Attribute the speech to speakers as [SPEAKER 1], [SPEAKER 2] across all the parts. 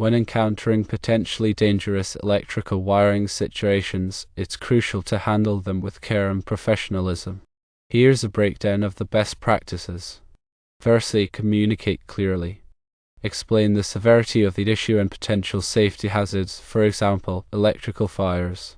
[SPEAKER 1] When encountering potentially dangerous electrical wiring situations, it's crucial to handle them with care and professionalism. Here's a breakdown of the best practices. Firstly, communicate clearly. Explain the severity of the issue and potential safety hazards, for example, electrical fires.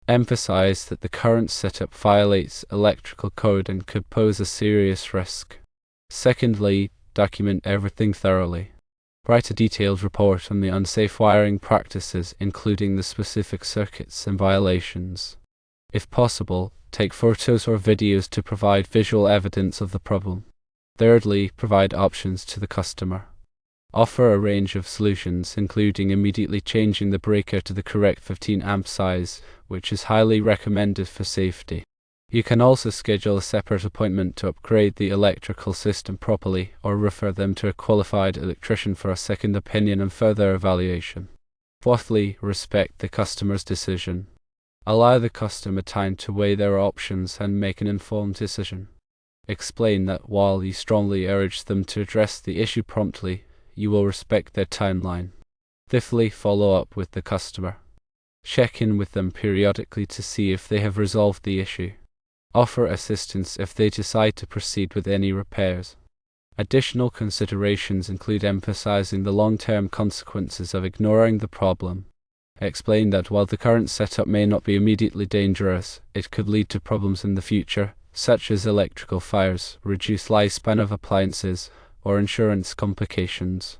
[SPEAKER 1] Emphasize that the current setup violates electrical code and could pose a serious risk. Secondly, document everything thoroughly. Write a detailed report on the unsafe wiring practices, including the specific circuits and violations. If possible, take photos or videos to provide visual evidence of the problem. Thirdly, provide options to the customer. Offer a range of solutions, including immediately changing the breaker to the correct 15 amp size, which is highly recommended for safety. You can also schedule a separate appointment to upgrade the electrical system properly, or refer them to a qualified electrician for a second opinion and further evaluation. Fourthly, respect the customer's decision. Allow the customer time to weigh their options and make an informed decision. Explain that while you strongly urge them to address the issue promptly, you will respect their timeline. Fifthly, follow up with the customer. Check in with them periodically to see if they have resolved the issue. Offer assistance if they decide to proceed with any repairs. Additional considerations include emphasizing the long-term consequences of ignoring the problem. Explain that while the current setup may not be immediately dangerous, it could lead to problems in the future, such as electrical fires, reduced lifespan of appliances, or insurance complications.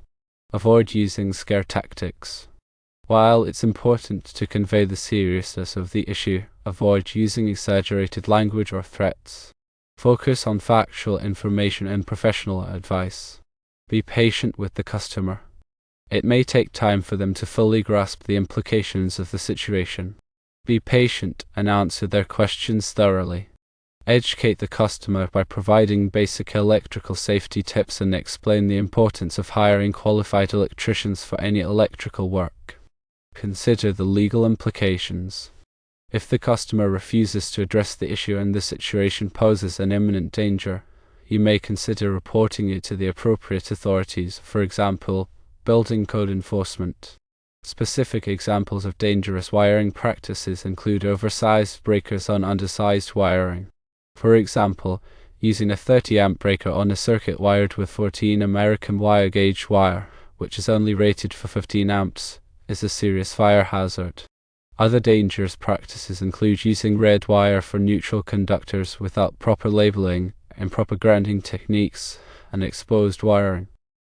[SPEAKER 1] Avoid using scare tactics. While it's important to convey the seriousness of the issue, avoid using exaggerated language or threats. Focus on factual information and professional advice. Be patient with the customer. It may take time for them to fully grasp the implications of the situation. Be patient and answer their questions thoroughly. Educate the customer by providing basic electrical safety tips and explain the importance of hiring qualified electricians for any electrical work. Consider the legal implications. If the customer refuses to address the issue and the situation poses an imminent danger, you may consider reporting it to the appropriate authorities, for example, building code enforcement. Specific examples of dangerous wiring practices include oversized breakers on undersized wiring. For example, using a 30 amp breaker on a circuit wired with 14 American wire gauge wire, which is only rated for 15 amps, is a serious fire hazard. Other dangerous practices include using red wire for neutral conductors without proper labeling, improper grounding techniques, and exposed wiring.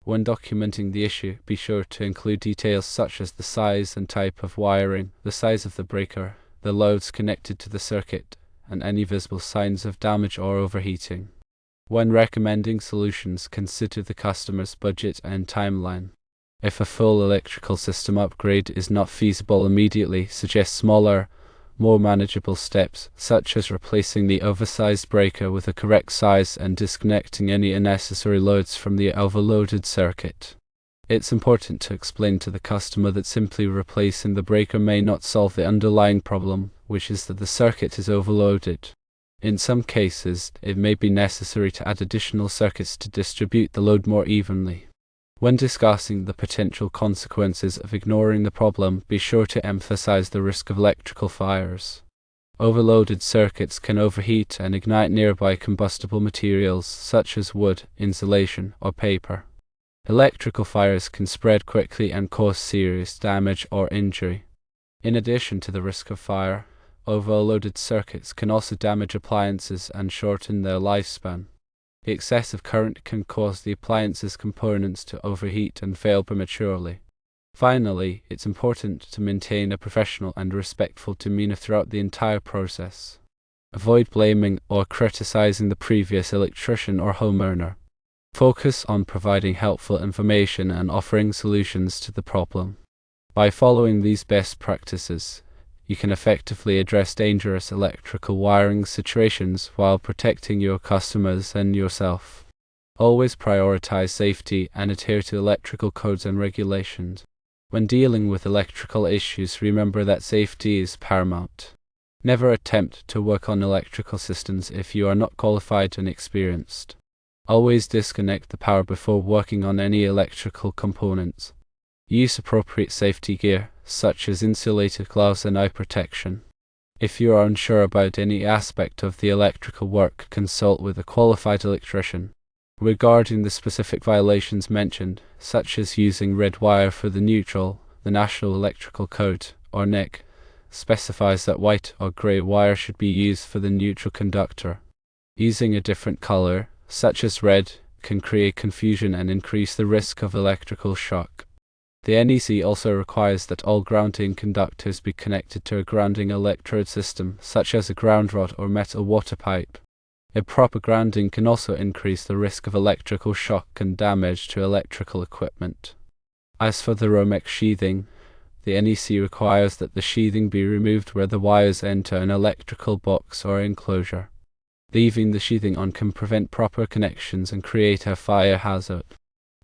[SPEAKER 1] When documenting the issue, be sure to include details such as the size and type of wiring, the size of the breaker, the loads connected to the circuit, and any visible signs of damage or overheating. When recommending solutions, consider the customer's budget and timeline. If a full electrical system upgrade is not feasible immediately, suggest smaller, more manageable steps, such as replacing the oversized breaker with a correct size and disconnecting any unnecessary loads from the overloaded circuit. It's important to explain to the customer that simply replacing the breaker may not solve the underlying problem, which is that the circuit is overloaded. In some cases, it may be necessary to add additional circuits to distribute the load more evenly. When discussing the potential consequences of ignoring the problem, be sure to emphasize the risk of electrical fires. Overloaded circuits can overheat and ignite nearby combustible materials such as wood, insulation, or paper. Electrical fires can spread quickly and cause serious damage or injury. In addition to the risk of fire, overloaded circuits can also damage appliances and shorten their lifespan. Excessive current can cause the appliance's components to overheat and fail prematurely. Finally, it's important to maintain a professional and respectful demeanor throughout the entire process. Avoid blaming or criticizing the previous electrician or homeowner. Focus on providing helpful information and offering solutions to the problem. By following these best practices, you can effectively address dangerous electrical wiring situations while protecting your customers and yourself. Always prioritize safety and adhere to electrical codes and regulations. When dealing with electrical issues, remember that safety is paramount. Never attempt to work on electrical systems if you are not qualified and experienced. Always disconnect the power before working on any electrical components. Use appropriate safety gear, such as insulated gloves and eye protection. If you are unsure about any aspect of the electrical work, consult with a qualified electrician. Regarding the specific violations mentioned, such as using red wire for the neutral, the National Electrical Code, or NEC, specifies that white or grey wire should be used for the neutral conductor. Using a different color, such as red, can create confusion and increase the risk of electrical shock. The NEC also requires that all grounding conductors be connected to a grounding electrode system, such as a ground rod or metal water pipe. Improper grounding can also increase the risk of electrical shock and damage to electrical equipment. As for the Romex sheathing, the NEC requires that the sheathing be removed where the wires enter an electrical box or enclosure. Leaving the sheathing on can prevent proper connections and create a fire hazard.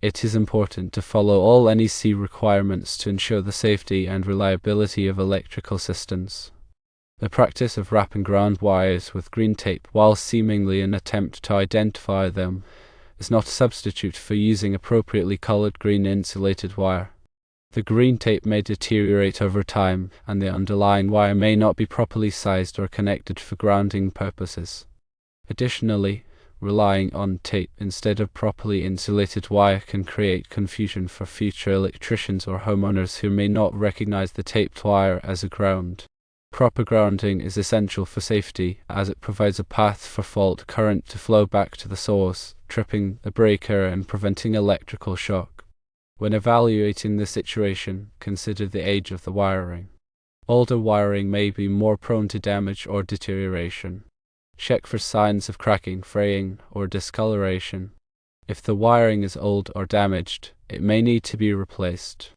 [SPEAKER 1] It is important to follow all NEC requirements to ensure the safety and reliability of electrical systems. The practice of wrapping ground wires with green tape while seemingly an attempt to identify them is not a substitute for using appropriately colored green insulated wire. The green tape may deteriorate over time, and the underlying wire may not be properly sized or connected for grounding purposes. Additionally, relying on tape instead of properly insulated wire can create confusion for future electricians or homeowners who may not recognize the taped wire as a ground. Proper grounding is essential for safety, as it provides a path for fault current to flow back to the source, tripping the breaker and preventing electrical shock. When evaluating the situation, consider the age of the wiring. Older wiring may be more prone to damage or deterioration. Check for signs of cracking, fraying, or discoloration. If the wiring is old or damaged, it may need to be replaced.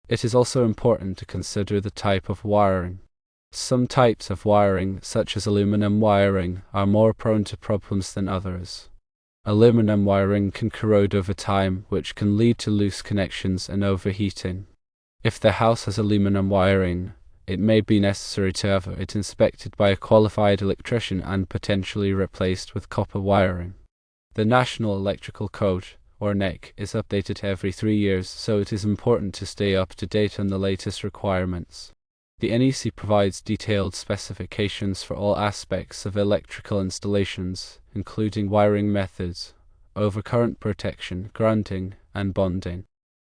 [SPEAKER 1] It is also important to consider the type of wiring. Some types of wiring, such as aluminum wiring, are more prone to problems than others. Aluminum wiring can corrode over time, which can lead to loose connections and overheating. If the house has aluminum wiring, it may be necessary to have it inspected by a qualified electrician and potentially replaced with copper wiring. The National Electrical Code, or NEC, is updated every 3 years, so it is important to stay up to date on the latest requirements. The NEC provides detailed specifications for all aspects of electrical installations, including wiring methods, overcurrent protection, grounding, and bonding.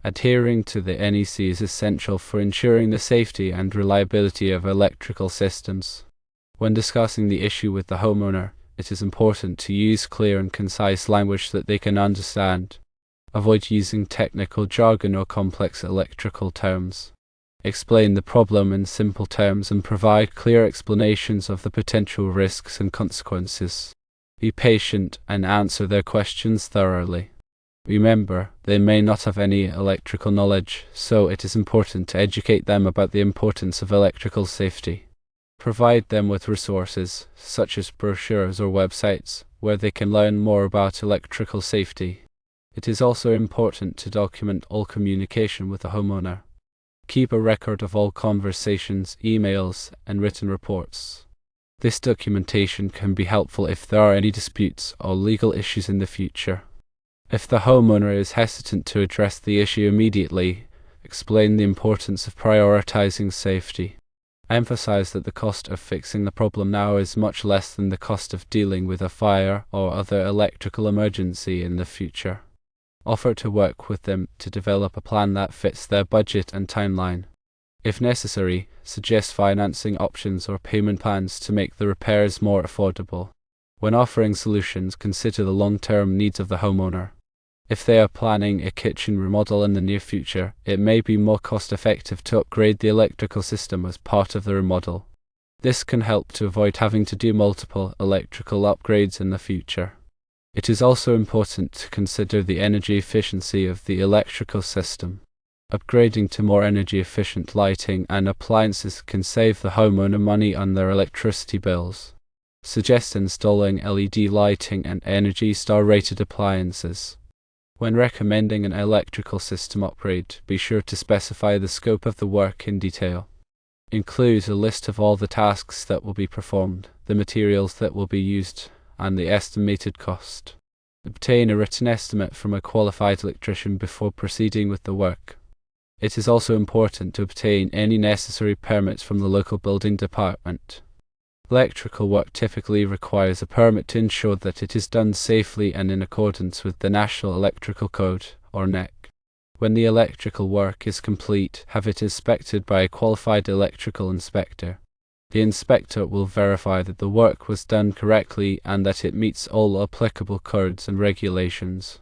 [SPEAKER 1] Adhering to the NEC is essential for ensuring the safety and reliability of electrical systems. When discussing the issue with the homeowner, it is important to use clear and concise language that they can understand. Avoid using technical jargon or complex electrical terms. Explain the problem in simple terms and provide clear explanations of the potential risks and consequences. Be patient and answer their questions thoroughly. Remember, they may not have any electrical knowledge, so it is important to educate them about the importance of electrical safety. Provide them with resources, such as brochures or websites, where they can learn more about electrical safety. It is also important to document all communication with the homeowner. Keep a record of all conversations, emails, and written reports. This documentation can be helpful if there are any disputes or legal issues in the future. If the homeowner is hesitant to address the issue immediately, explain the importance of prioritizing safety. Emphasize that the cost of fixing the problem now is much less than the cost of dealing with a fire or other electrical emergency in the future. Offer to work with them to develop a plan that fits their budget and timeline. If necessary, suggest financing options or payment plans to make the repairs more affordable. When offering solutions, consider the long-term needs of the homeowner. If they are planning a kitchen remodel in the near future, it may be more cost-effective to upgrade the electrical system as part of the remodel. This can help to avoid having to do multiple electrical upgrades in the future. It is also important to consider the energy efficiency of the electrical system. Upgrading to more energy-efficient lighting and appliances can save the homeowner money on their electricity bills. Suggest installing LED lighting and Energy Star rated appliances. When recommending an electrical system upgrade, be sure to specify the scope of the work in detail. Include a list of all the tasks that will be performed, the materials that will be used, and the estimated cost. Obtain a written estimate from a qualified electrician before proceeding with the work. It is also important to obtain any necessary permits from the local building department. Electrical work typically requires a permit to ensure that it is done safely and in accordance with the National Electrical Code, or NEC. When the electrical work is complete, have it inspected by a qualified electrical inspector. The inspector will verify that the work was done correctly and that it meets all applicable codes and regulations.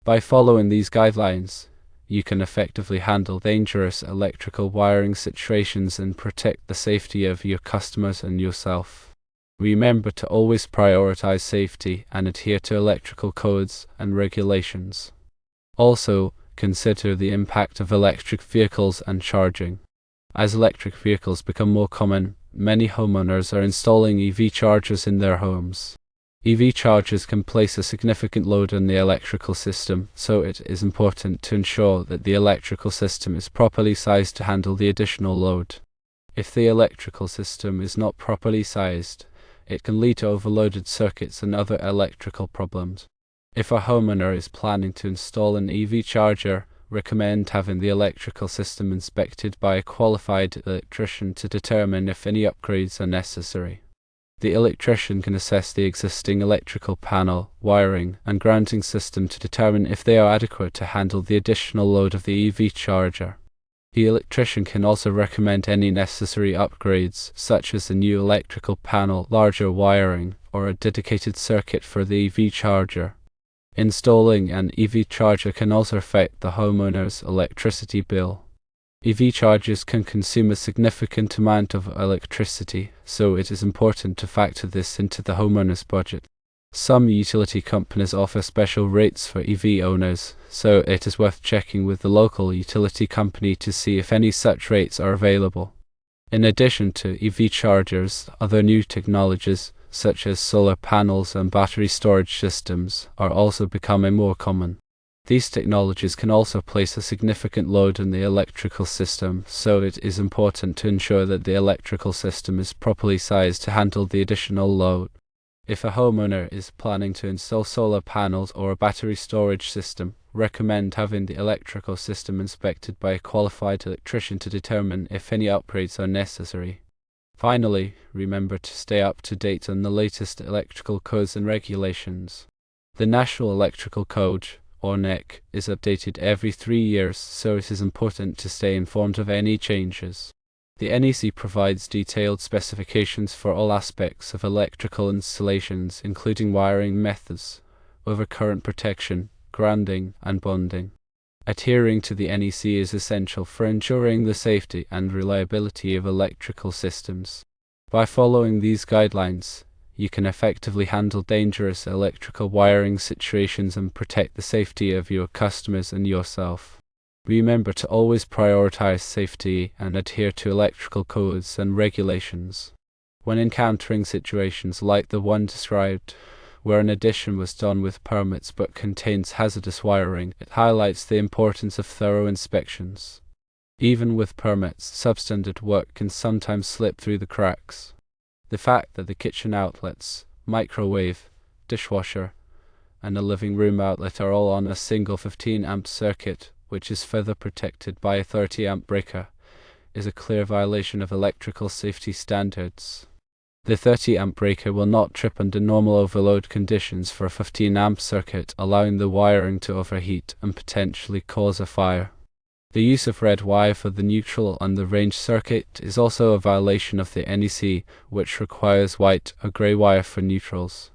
[SPEAKER 1] By following these guidelines, you can effectively handle dangerous electrical wiring situations and protect the safety of your customers and yourself. Remember to always prioritize safety and adhere to electrical codes and regulations. Also, consider the impact of electric vehicles and charging. As electric vehicles become more common, many homeowners are installing EV chargers in their homes. EV chargers can place a significant load on the electrical system, so it is important to ensure that the electrical system is properly sized to handle the additional load. If the electrical system is not properly sized, it can lead to overloaded circuits and other electrical problems. If a homeowner is planning to install an EV charger, recommend having the electrical system inspected by a qualified electrician to determine if any upgrades are necessary. The electrician can assess the existing electrical panel, wiring, and grounding system to determine if they are adequate to handle the additional load of the EV charger. The electrician can also recommend any necessary upgrades, such as a new electrical panel, larger wiring, or a dedicated circuit for the EV charger. Installing an EV charger can also affect the homeowner's electricity bill. EV chargers can consume a significant amount of electricity, so it is important to factor this into the homeowner's budget. Some utility companies offer special rates for EV owners, so it is worth checking with the local utility company to see if any such rates are available. In addition to EV chargers, other new technologies, such as solar panels and battery storage systems, are also becoming more common. These technologies can also place a significant load on the electrical system, so it is important to ensure that the electrical system is properly sized to handle the additional load. If a homeowner is planning to install solar panels or a battery storage system, recommend having the electrical system inspected by a qualified electrician to determine if any upgrades are necessary. Finally, remember to stay up to date on the latest electrical codes and regulations. The National Electrical Code, or NEC, is updated every 3 years, so it is important to stay informed of any changes. The NEC provides detailed specifications for all aspects of electrical installations, including wiring methods, overcurrent protection, grounding, and bonding. Adhering to the NEC is essential for ensuring the safety and reliability of electrical systems. By following these guidelines, you can effectively handle dangerous electrical wiring situations and protect the safety of your customers and yourself. Remember to always prioritize safety and adhere to electrical codes and regulations. When encountering situations like the one described, where an addition was done with permits but contains hazardous wiring, it highlights the importance of thorough inspections. Even with permits, substandard work can sometimes slip through the cracks. The fact that the kitchen outlets, microwave, dishwasher, and a living room outlet are all on a single 15-amp circuit, which is further protected by a 30-amp breaker, is a clear violation of electrical safety standards. The 30-amp breaker will not trip under normal overload conditions for a 15-amp circuit, allowing the wiring to overheat and potentially cause a fire. The use of red wire for the neutral on the range circuit is also a violation of the NEC, which requires white or grey wire for neutrals.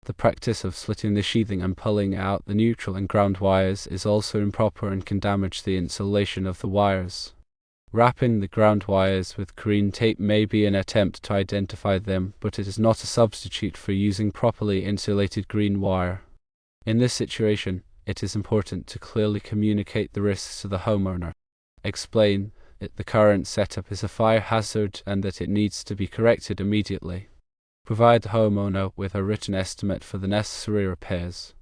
[SPEAKER 1] The practice of slitting the sheathing and pulling out the neutral and ground wires is also improper and can damage the insulation of the wires. Wrapping the ground wires with green tape may be an attempt to identify them, but it is not a substitute for using properly insulated green wire. In this situation, it is important to clearly communicate the risks to the homeowner. Explain that the current setup is a fire hazard and that it needs to be corrected immediately. Provide the homeowner with a written estimate for the necessary repairs.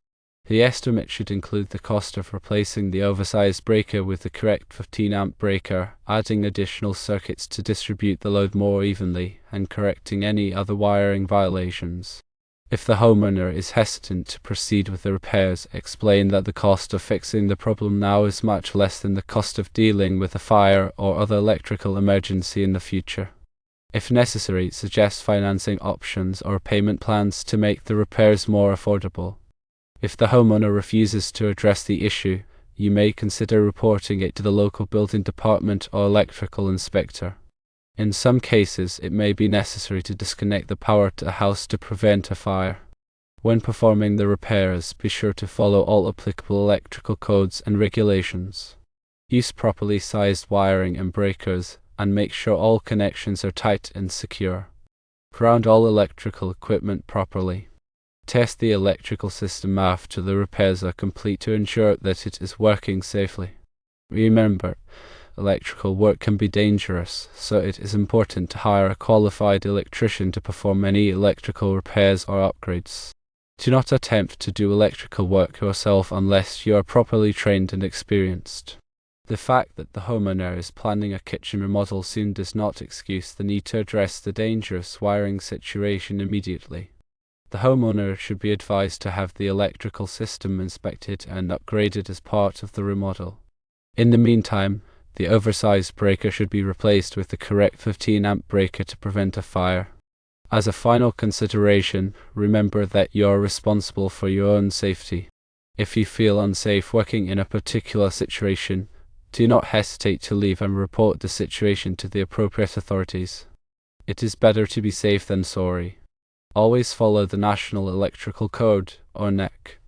[SPEAKER 1] The estimate should include the cost of replacing the oversized breaker with the correct 15-amp breaker, adding additional circuits to distribute the load more evenly, and correcting any other wiring violations. If the homeowner is hesitant to proceed with the repairs, explain that the cost of fixing the problem now is much less than the cost of dealing with a fire or other electrical emergency in the future. If necessary, suggest financing options or payment plans to make the repairs more affordable. If the homeowner refuses to address the issue, you may consider reporting it to the local building department or electrical inspector. In some cases, it may be necessary to disconnect the power to a house to prevent a fire. When performing the repairs, be sure to follow all applicable electrical codes and regulations. Use properly sized wiring and breakers, and make sure all connections are tight and secure. Ground all electrical equipment properly. Test the electrical system after the repairs are complete to ensure that it is working safely. Remember, electrical work can be dangerous, so it is important to hire a qualified electrician to perform any electrical repairs or upgrades. Do not attempt to do electrical work yourself unless you are properly trained and experienced. The fact that the homeowner is planning a kitchen remodel soon does not excuse the need to address the dangerous wiring situation immediately. The homeowner should be advised to have the electrical system inspected and upgraded as part of the remodel. In the meantime, the oversized breaker should be replaced with the correct 15-amp breaker to prevent a fire. As a final consideration, remember that you are responsible for your own safety. If you feel unsafe working in a particular situation, do not hesitate to leave and report the situation to the appropriate authorities. It is better to be safe than sorry. Always follow the National Electrical Code, or NEC.